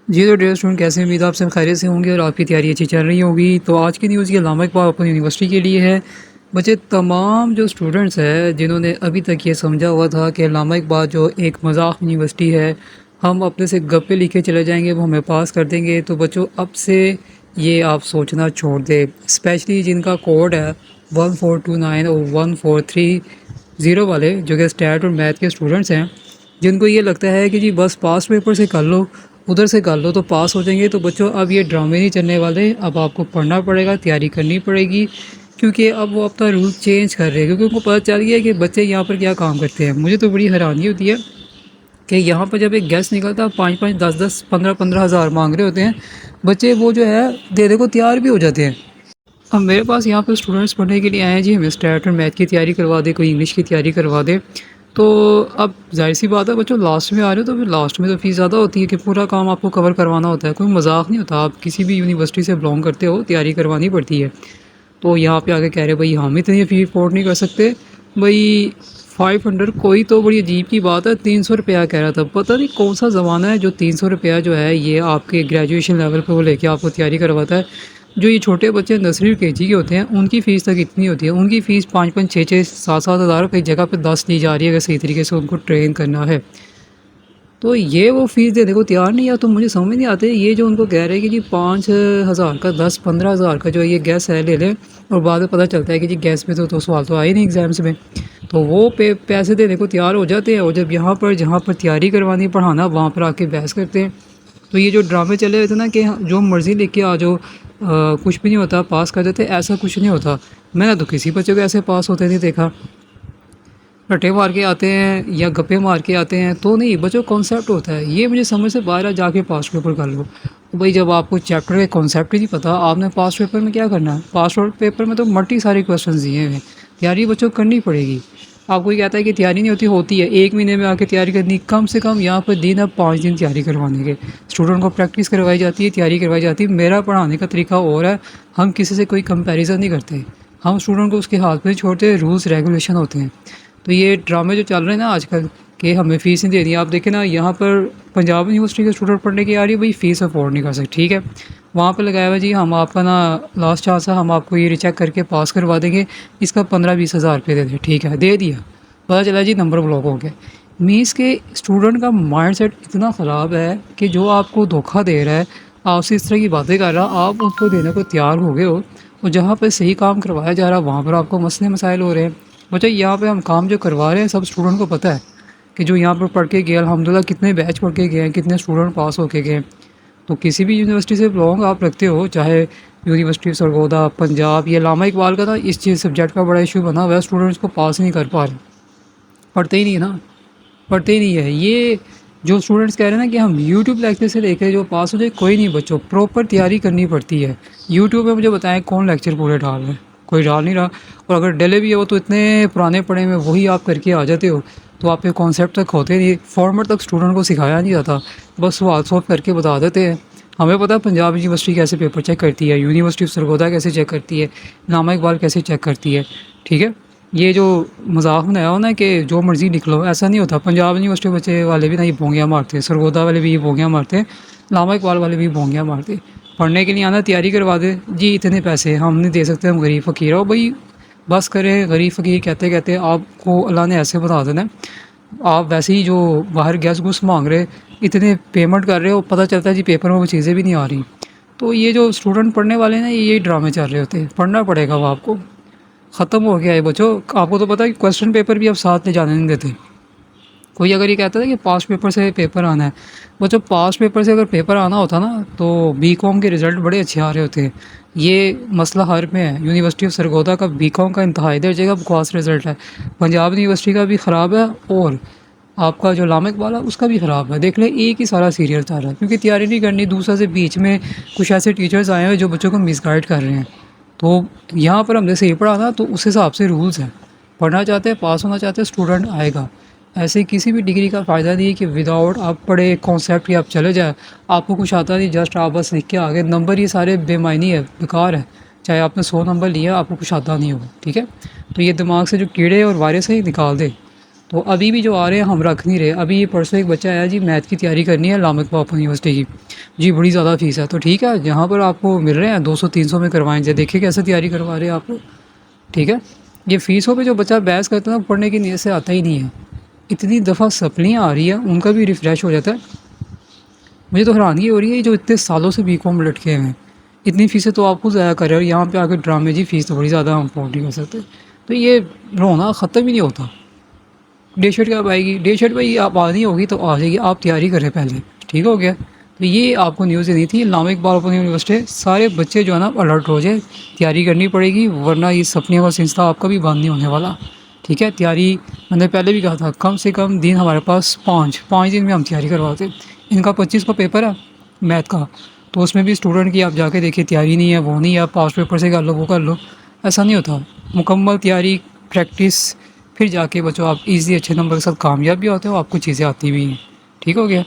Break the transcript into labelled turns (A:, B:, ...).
A: जी तो dear student, कैसे उम्मीद आप सब खैरियत से होंगे और आपकी तैयारी अच्छी चल रही होगी। तो आज की न्यूज़ ये अल्लामा इकबाल ओपन यूनिवर्सिटी के लिए है। बच्चे तमाम जो स्टूडेंट्स हैं जिन्होंने अभी तक ये समझा हुआ था कि अल्लामा इकबाल जो एक मजाक यूनिवर्सिटी है, हम अपने से गप्पे लिखे चले जाएंगे, वो हमें पास कर देंगे। तो बच्चों अब से ये आप सोचना छोड़ दें, स्पेशली जिनका कोड है 1429 और 1430 वाले, जो कि स्टैट और मैथ के स्टूडेंट्स हैं, जिनको ये लगता है कि जी बस पास पेपर से कर लो, उधर से कर लो तो पास हो जाएंगे। तो बच्चों अब ये ड्रामे नहीं चलने वाले, अब आपको पढ़ना पड़ेगा, तैयारी करनी पड़ेगी, क्योंकि अब वो अपना रूल चेंज कर रहे हैं। क्योंकि उनको पता चल गया है कि बच्चे यहाँ पर क्या काम करते हैं। मुझे तो बड़ी हैरानी होती है कि यहाँ पर जब एक गेस्ट निकलता, 5-5, 10-10, 15-15 हज़ार मांग रहे होते हैं बच्चे, वो जो है देने को तैयार भी हो जाते हैं। अब मेरे पास यहाँ पर स्टूडेंट्स पढ़ने के लिए आए हैं, जी हमें स्टैट और मैथ की तैयारी करवा दे, कोई इंग्लिश की तैयारी करवा दे। तो अब जाहिर सी बात है बच्चों, लास्ट में आ रहे हो तो फिर लास्ट में तो फ़ीस ज़्यादा होती है कि पूरा काम आपको कवर करवाना होता है। कोई मजाक नहीं होता, आप किसी भी यूनिवर्सिटी से बिलोंग करते हो, तैयारी करवानी पड़ती है। तो यहाँ पे आके कह रहे भाई हम इतनी फ़ी अफोर्ड नहीं कर सकते भाई। 500 कोई तो बड़ी अजीब की बात है, 300 रुपया कह रहा था। पता नहीं कौन सा ज़माना है जो 300 रुपया जो है ये आपके ग्रेजुएशन लेवल पे वो लेके आपको तैयारी करवाता है। जो ये छोटे बच्चे नर्सरी और केजी के होते हैं उनकी फ़ीस तक इतनी होती है। उनकी फ़ीस 5-5, 6-6, 7-7 हज़ार रुपये जगह पे 10 ली जा रही है, अगर सही तरीके से उनको ट्रेन करना है। तो ये वो फ़ीस देने को तैयार नहीं है। तो मुझे समझ नहीं आते ये जो उनको कह रहे हैं कि जी 5,000 का, 10-15 हज़ार का जो ये गैस है ले लें, और बाद में पता चलता है कि जी गैस में तो सवाल तो आए नहीं एग्ज़ाम्स में। तो वो पैसे देने को तैयार हो जाते हैं, और जब यहाँ पर जहाँ पर तैयारी करवानी, पढ़ाना, वहाँ पर आके बहस करते हैं। तो ये जो ड्रामे चले हुए थे ना कि जो मर्ज़ी लिख के आ जाओ, कुछ भी नहीं होता, पास कर देते, ऐसा कुछ नहीं होता। मैंने तो किसी बच्चे को ऐसे पास होते नहीं देखा। रट्टे मार के आते हैं या गप्पे मार के आते हैं तो नहीं, बच्चों कॉन्सेप्ट होता है। ये मुझे समझ से बाहर है, जाके पास्ट पेपर कर लो। तो भाई जब आपको चैप्टर के कॉन्सेप्ट ही नहीं पता, आपने पास्ट पेपर में क्या करना है? पास्ट पेपर में तो मल्टी सारे क्वेश्चन दिए हैं, तैयारी बच्चों करनी पड़ेगी। आपको ये कहता है कि तैयारी नहीं होती, होती है। 1 महीने में आके तैयारी करनी, कम से कम यहाँ पर दिन अब 5 दिन तैयारी करवाने के। स्टूडेंट को प्रैक्टिस करवाई जाती है, तैयारी करवाई जाती है। मेरा पढ़ाने का तरीका और है, हम किसी से कोई कंपैरिजन नहीं करते, हम स्टूडेंट को उसके हाथ में छोड़ते, रूल्स रेगुलेशन होते हैं। तो ये ड्रामे जो चल रहे हैं ना आजकल कि हमें फ़ीस नहीं देनी, आप देखें ना, यहाँ पर पंजाब यूनिवर्सिटी के स्टूडेंट पढ़ने की आ रही है, भाई फ़ीस अफोर्ड नहीं कर सकते, ठीक है। वहाँ पे लगाया हुआ जी हम आपका ना लास्ट चांस है, हम आपको ये रिचेक करके पास करवा देंगे, इसका 15-20 हज़ार रुपये दे दें, ठीक है, दे दिया। पता चला जी नंबर ब्लॉक हो गया। मीन्स के स्टूडेंट का माइंडसेट इतना ख़राब है कि जो आपको धोखा दे रहा है, आपसे इस तरह की बातें कर रहा, आप उसको देने को तैयार हो गए हो, और जहाँ पर सही काम करवाया जा रहा है वहाँ पर आपको मसले मसाइल हो रहे हैं। बच्चा यहाँ पे हम काम जो करवा रहे हैं सब स्टूडेंट को पता है कि जो यहाँ पर पढ़ के गए, अल्हम्दुलिल्लाह कितने बैच पढ़ के गए हैं, कितने स्टूडेंट पास होके गए हैं। तो किसी भी यूनिवर्सिटी से बिलोंग आप रखते हो, चाहे यूनिवर्सिटी सरगोदा, पंजाब, ये अल्लामा इकबाल का ना इस चीज़ सब्जेक्ट का बड़ा इशू बना हुआ है, स्टूडेंट्स को पास ही नहीं कर पा रहे, पढ़ते ही नहीं है ना, पढ़ते ही नहीं है। ये जो स्टूडेंट्स कह रहे हैं ना कि हम यूट्यूब लेक्चर से देख के जो पास हो जाए, कोई नहीं बच्चों, प्रॉपर तैयारी करनी पड़ती है। यूट्यूब पे मुझे बताएं कौन लेक्चर पूरे डाल रहे हैं, कोई डाल नहीं रहा। और अगर डले भी हो तो इतने पुराने पढ़े में वही आप करके आ जाते हो, तो आपके कॉन्सेप्ट तक होते नहीं, फॉर्मेट तक स्टूडेंट को सिखाया नहीं जाता, बस सवाल सॉल्व करके बता देते हैं। हमें पता है पंजाब यूनिवर्सिटी कैसे पेपर चेक करती है, यूनिवर्सिटी ऑफ सरगोदा कैसे चेक करती है, अल्लामा इकबाल कैसे चेक करती है, ठीक है। ये जो मजाक बनाया हो ना कि जो मर्ज़ी लिख लो, ऐसा नहीं होता। पंजाब यूनिवर्सिटी बच्चे वाले भी ना ये बोंगियाँ मारते हैं, सरगोदा वाले भी ये बोंगियाँ मारते हैं, अल्लामा इकबाल वाले भी बोंगियाँ मारते हैं। पढ़ने के लिए आना, तैयारी करवा दे जी, इतने पैसे हम नहीं दे सकते, हम गरीब फ़कीर हो। भाई बस करें, गरीब फ़कीर कहते कहते आपको अल्लाह ने ऐसे बता देना है। आप वैसे ही जो बाहर गैस घूस मांग रहे, इतने पेमेंट कर रहे हो, पता चलता है जी पेपर में वो चीज़ें भी नहीं आ रही। तो ये जो स्टूडेंट पढ़ने वाले हैं ना, ये ड्रामे चल रहे होते हैं। पढ़ना पड़ेगा वो आपको, ख़त्म हो गया है बच्चों। आपको तो पता है कि क्वेश्चन पेपर भी अब साथ ले जाने नहीं देते। कोई अगर ये कहता है कि पास्ट पेपर से पेपर आना है, बच्चों पास्ट पेपर से अगर पेपर आना होता ना तो बीकॉम के रिज़ल्ट बड़े अच्छे आ रहे होते हैं। ये मसला हर में है। यूनिवर्सिटी ऑफ सरगोदा का बीकॉम का इंतहाई दर्जे का बकवास रिज़ल्ट है, पंजाब यूनिवर्सिटी का भी ख़राब है, और आपका जो अल्लामा इकबाल है उसका भी ख़राब है। देख ले, एक ही सारा सीरियल चल रहा है, क्योंकि तैयारी नहीं करनी। दूसरा से बीच में कुछ ऐसे टीचर्स आए हैं जो बच्चों को मिसगाइड कर रहे हैं। तो यहाँ पर हमने सही पढ़ा ना, तो उस हिसाब से रूल्स हैं। पढ़ना चाहते हैं, पास होना चाहते हैं, स्टूडेंट आएगा। ऐसे किसी भी डिग्री का फ़ायदा नहीं है कि विदाउट आप पढ़े कॉन्सेप्ट या आप चले जाए, आपको कुछ आता नहीं, जस्ट आप बस लिख के आ गए। नंबर ये सारे बेमायनी है, बेकार है। चाहे आपने 100 नंबर लिया, आपको कुछ आता नहीं होगा, ठीक है। तो ये दिमाग से जो कीड़े और वायरस है ये निकाल दे। तो अभी भी जो आ रहे हैं हम रख नहीं रहे। अभी ये परसों एक बच्चा आया जी, मैथ की तैयारी करनी है इस्लामिक ओपन यूनिवर्सिटी की। जी बड़ी ज़्यादा फ़ीस है। तो ठीक है, जहाँ पर आपको मिल रहे हैं 200-300 में करवाएं जी, देखिए कैसे तैयारी करवा रहे हैं आप लोग। ठीक है, ये फ़ीसों पे जो बच्चा बहस करता है ना, पढ़ने की नीयत से आता ही नहीं है। इतनी दफ़ा सप्लियाँ आ रही है, उनका भी रिफ़्रेश हो जाता है। मुझे तो हैरानगी हो रही है, ये जो इतने सालों से बीकॉम लटके हुए हैं, इतनी फ़ीसें तो आप खुद ज़ाया कर रहे हो, यहाँ पे आकर ड्रामे जी फ़ीस तो बड़ी ज़्यादा हम अफोर्ड नहीं कर सकते। तो ये रोना ख़त्म ही नहीं होता। डे शर्ट कब आएगी? डे शर्ट भाई आप आनी होगी तो आ जाएगी, आप तैयारी करें पहले, ठीक हो गया। तो ये आपको न्यूज़ देनी थी। इस्लामिक इकबाल ओपन यूनिवर्सिटी सारे बच्चे जो है ना अलर्ट हो जाए, तैयारी करनी पड़ेगी, वरना ये सपने का सिलसिला आपका भी बंद नहीं होने वाला। ठीक है, तैयारी मैंने पहले भी कहा था, कम से कम दिन हमारे पास पाँच दिन में हम तैयारी करवाते। इनका 25 का पेपर है मैथ का, तो उसमें भी स्टूडेंट की आप जाके देखिए तैयारी नहीं है, वो नहीं है, आप पास पेपर से कर लो, वो कर लो, ऐसा नहीं होता। मुकम्मल तैयारी, प्रैक्टिस, फिर जाके बच्चों आप ईज़ी अच्छे नंबर के साथ कामयाब भी होते हो, आपको चीज़ें आती भी हैं। ठीक हो गया।